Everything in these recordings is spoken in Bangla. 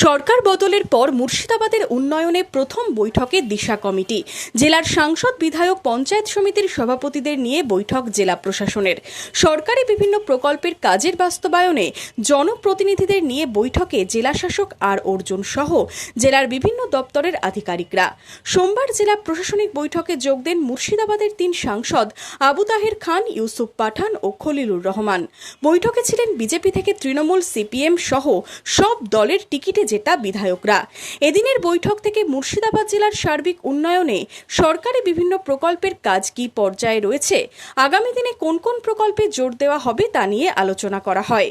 সরকার বদলের পর মুর্শিদাবাদের উন্নয়নে প্রথম বৈঠকে দিশা কমিটি। জেলার সাংসদ, বিধায়ক, পঞ্চায়েত সমিতির সভাপতিদের নিয়ে বৈঠক জেলা প্রশাসনের। সরকারি বিভিন্ন প্রকল্পের কাজের বাস্তবায়নে জনপ্রতিনিধিদের নিয়ে বৈঠকে জেলাশাসক আর অর্জুন সহ জেলার বিভিন্ন দপ্তরের আধিকারিকরা। সোমবার জেলা প্রশাসনিক বৈঠকে যোগ দেন মুর্শিদাবাদের 3 সাংসদ আবু তাহের খান, ইউসুফ পাঠান ও খলিলুর রহমান। বৈঠকে ছিলেন বিজেপি থেকে তৃণমূল, সিপিএম সহ সব দলের টিকিটে জেতা বিধায়করা। এদিনের বৈঠক থেকে মুর্শিদাবাদ জেলার সার্বিক উন্নয়নে সরকারি বিভিন্ন প্রকল্পের কাজ কি পর্যায়ে রয়েছে, আগামী দিনে কোন কোন প্রকল্পে জোর দেওয়া হবে তা নিয়ে আলোচনা করা হয়।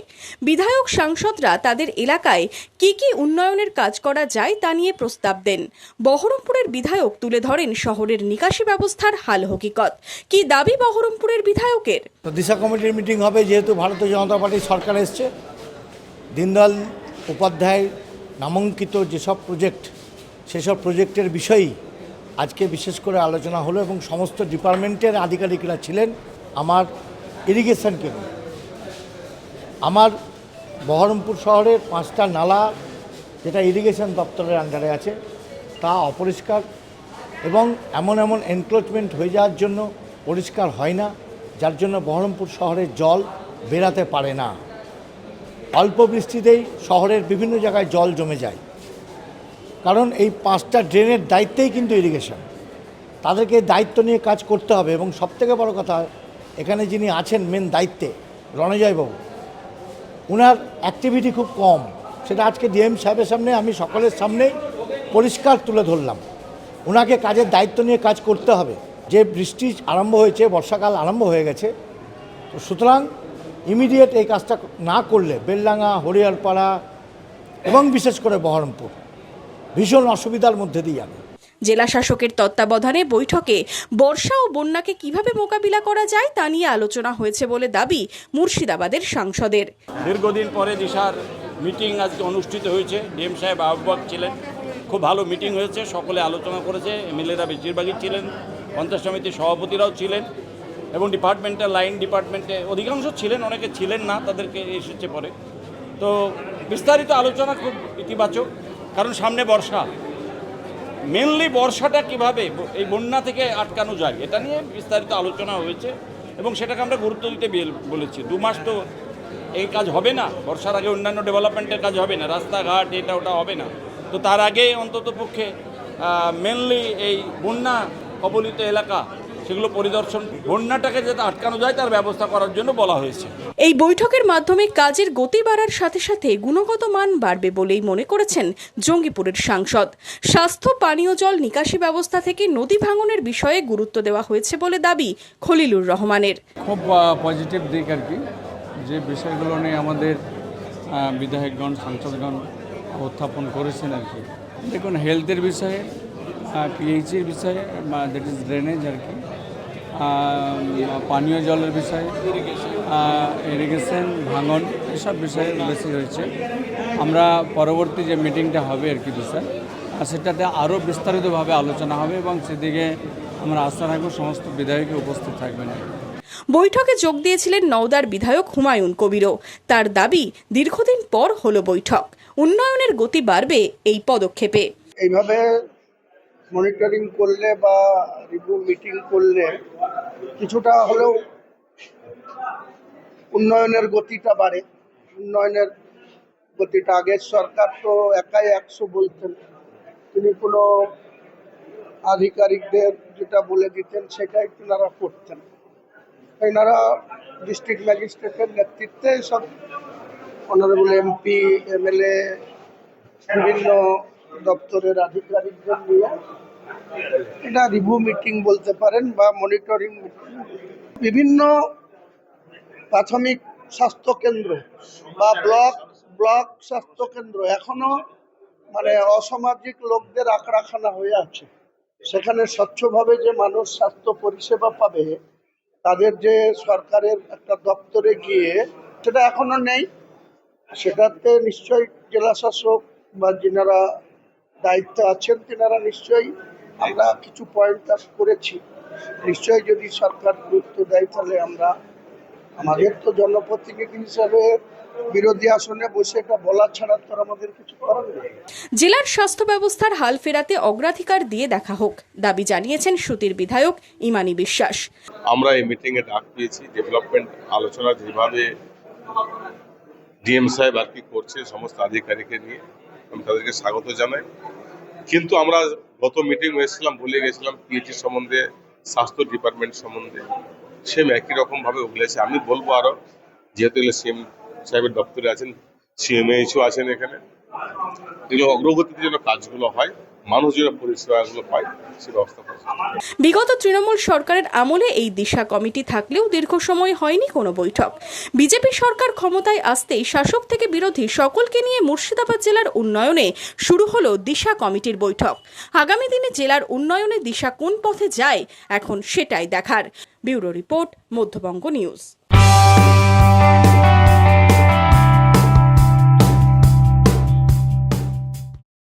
বিধায়ক, সাংসদরা তাদের এলাকায় কি কি উন্নয়নের কাজ করা যায় তা নিয়ে প্রস্তাব দেন। বহরমপুরের বিধায়ক তুলে ধরেন শহরের নিকাশি ব্যবস্থার হাল হকিকত। কি দাবি বহরমপুরের বিধায়কের? দিশা কমিটির মিটিং হবে, যেহেতু ভারতীয় জনতা পার্টির সরকার এসছে। দীনদয়াল উপাধ্যায় নামাঙ্কিত যেসব প্রজেক্ট, সেসব প্রজেক্টের বিষয়েই আজকে বিশেষ করে আলোচনা হলো এবং সমস্ত ডিপার্টমেন্টের আধিকারিকরা ছিলেন। আমার ইরিগেশনকে নিয়ে, আমার বহরমপুর শহরের 5টা নালা যেটা ইরিগেশন দপ্তরের আন্ডারে আছে তা অপরিষ্কার এবং এমন এনক্রোচমেন্ট হয়ে যাওয়ার জন্য পরিষ্কার হয় না, যার জন্য বহরমপুর শহরের জল বেরাতে পারে না। অল্প বৃষ্টিতেই শহরের বিভিন্ন জায়গায় জল জমে যায়, কারণ এই 5টা ড্রেনের দায়িত্বেই কিন্তু ইরিগেশন। তাদেরকে দায়িত্ব নিয়ে কাজ করতে হবে এবং সবথেকে বড় কথা, এখানে যিনি আছেন মেন দায়িত্বে, রণজয়বাবু, ওনার অ্যাক্টিভিটি খুব কম। সেটা আজকে ডিএম সাহেবের সামনে আমি সকলের সামনেই পরিষ্কার তুলে ধরলাম। ওনাকে কাজের দায়িত্ব নিয়ে কাজ করতে হবে। যে বৃষ্টি আরম্ভ হয়েছে, বর্ষাকাল আরম্ভ হয়ে গেছে, তো সুতরাং ইমিডিয়েট এই কাজটা না করলে বেলডাঙ্গা, হরিয়ারপাড়া এবং বিশেষ করে বহরমপুর ভীষণ অসুবিধার মধ্যে দিয়ে যাবে। জেলা শাসকের তত্ত্বাবধানে বৈঠকে বর্ষা ও বন্যাকে কিভাবে মোকাবিলা করা যায় তা নিয়ে আলোচনা হয়েছে বলে দাবি মুর্শিদাবাদের সাংসদের। দীর্ঘদিন পরে দিশার মিটিং আজকে অনুষ্ঠিত হয়েছে। ডিএম সাহেব আহ্বায়ক ছিলেন, খুব ভালো মিটিং হয়েছে, সকলে আলোচনা করেছে। এমএলএরা বেশিরভাগই ছিলেন, পঞ্চায়েত সমিতির সভাপতিরাও ছিলেন এবং ডিপার্টমেন্টের লাইন ডিপার্টমেন্টে অধিকাংশ ছিলেন, অনেকে ছিলেন না, তাদেরকে এসেছে পরে। তো বিস্তারিত আলোচনা খুব ইতিবাচক, কারণ সামনে বর্ষা, মেনলি বর্ষাটা কিভাবে এই বন্যা থেকে আটকানো যায় এটা নিয়ে বিস্তারিত আলোচনা হয়েছে এবং সেটাকে আমরা গুরুত্ব দিতে বলেছি। 2 মাস তো এই কাজ হবে না, বর্ষার আগে অন্যান্য ডেভেলপমেন্টের কাজ হবে না, রাস্তাঘাট এটা ওটা হবে না। তো তার আগে অন্তত পক্ষে মেনলি এই বন্যা কবলিত এলাকা সেগুলো পরিদর্শন, বন্যাটাকে যাতে আটকানো যায় তার ব্যবস্থা করার জন্য বলা হয়েছে। এই বৈঠকের মাধ্যমে কাজের গতি বাড়ার সাথে সাথে গুণগত মান বাড়বে বলেই মনে করেছেন জঙ্গিপুরের সাংসদ। স্বাস্থ্য, পানীয় জল, নিকাশি ব্যবস্থা থেকে নদী ভাঙনের বিষয়ে গুরুত্ব দেওয়া হয়েছে বলে দাবি খলিলুর রহমানের। খুব পজিটিভ দিক আর কি, যে বিষয়গুলো নিয়ে আমাদের বিধায়কগণ, সাংসদগণ উত্থাপন করেছেন আর কি। দেখুন, হেলথের বিষয়ে, পিএইচের বিষয়ে, দ্যাট ইজ ড্রেনেজ আর কি, পানীয় জলের বিষয়ে, ইরিগেশন, ভাঙন, এসব বিষয়ে বেশি হয়েছে। আমরা পরবর্তী যে মিটিংটা হবে আর কি বিষয়, সেটাতে আরও বিস্তারিতভাবে আলোচনা হবে এবং সেদিকে আমরা আশা রাখবো সমস্ত বিধায়কই উপস্থিত থাকবেন। বৈঠকে যোগ দিয়েছিলেন নওদার বিধায়ক হুমায়ুন কবিরও। তার দাবি, দীর্ঘদিন পর হলো বৈঠক, উন্নয়নের গতি বাড়বে এই পদক্ষেপে। এইভাবে মনিটরিং করলে বা রিভিউ মিটিং করলে কিছুটা হলেও উন্নয়নের গতিটা বাড়ে। উন্নয়নের গতিটা, আগের সরকার তো একাই 100 বলতেন, তিনি কোনো আধিকারিকদের যেটা বলে দিতেন সেটাই তিনারা করতেন। এনারা ডিস্ট্রিক্ট ম্যাজিস্ট্রেটের নেতৃত্বে সব অনারেবল এমপি, এমএলএ, বিভিন্ন দপ্তরের আধিকারিকদের নিয়ে এটা রিভিউ মিটিং বলতে পারেন বা মনিটরিং মিটিং। বিভিন্ন প্রাথমিক স্বাস্থ্যকেন্দ্র বা ব্লক স্বাস্থ্যকেন্দ্র এখনো অসামাজিক লোকদের আখড়াখানা হয়ে আছে। সেখানে স্বচ্ছভাবে যে মানুষ স্বাস্থ্য পরিষেবা পাবে, তাদের যে সরকারের একটা দপ্তরে গিয়ে সেটা এখনো নেই। সেটাতে নিশ্চয়ই জেলা শাসক বা যিনারা দায়িত্ব আছেন তিনারা নিশ্চয়ই, আমরা কিছু পয়েন্ট করেছি, নিশ্চয়ই যদি সরকার গুরুত্ব দেয় তাহলে আমরা, আমাদের তো জনপ্রতিনিধি হিসাবে বিরোধী আসনে বসে এটা বলা ছাড়া তো আর আমাদের কিছু করার নেই। জেলার স্বাস্থ্য ব্যবস্থার হাল ফেরাতে অগ্রাধিকার দিয়ে দেখা হোক দাবি জানিয়েছেন সুতির বিধায়ক ইমানি বিশ্বাস। আমরা এই মিটিংয়ে ডাক পেয়েছি, ডেভেলপমেন্ট আলোচনা যেভাবে ডিএম সাহেব আর কি করছে সমস্ত আধিকারিককে নিয়ে, আমি তাদেরকে স্বাগত জানাই। কিন্তু আমরা গত মিটিং হয়েছিলাম, ভুলে গেছিলাম পিএইচি সম্বন্ধে, স্বাস্থ্য ডিপার্টমেন্ট সম্বন্ধে, সেম একই রকমভাবে উগলেছে। আমি বলবো আরও, যেহেতু এগুলো সিএম সাহেবের দপ্তরে আছেন, সিএমএইচও আছেন এখানে, এগুলো অগ্রগতির জন্য কাজগুলো হয়, মানুষ যেন পরিষেবাগুলো পায় সে ব্যবস্থা করছে। বিগত তৃণমূল সরকারের আমলে এই দিশা কমিটি থাকলেও দীর্ঘ সময় হয়নি কোনো বৈঠক। বিজেপি সরকার ক্ষমতায় আসতেই শাসক থেকে বিরোধী সকলকে নিয়ে মুর্শিদাবাদ জেলার উন্নয়নে শুরু হলো দিশা কমিটির বৈঠক। আগামী দিনে জেলার উন্নয়নে দিশা কোন পথে যায় এখন সেটাই দেখার। Bureau report, Madhyabanga news.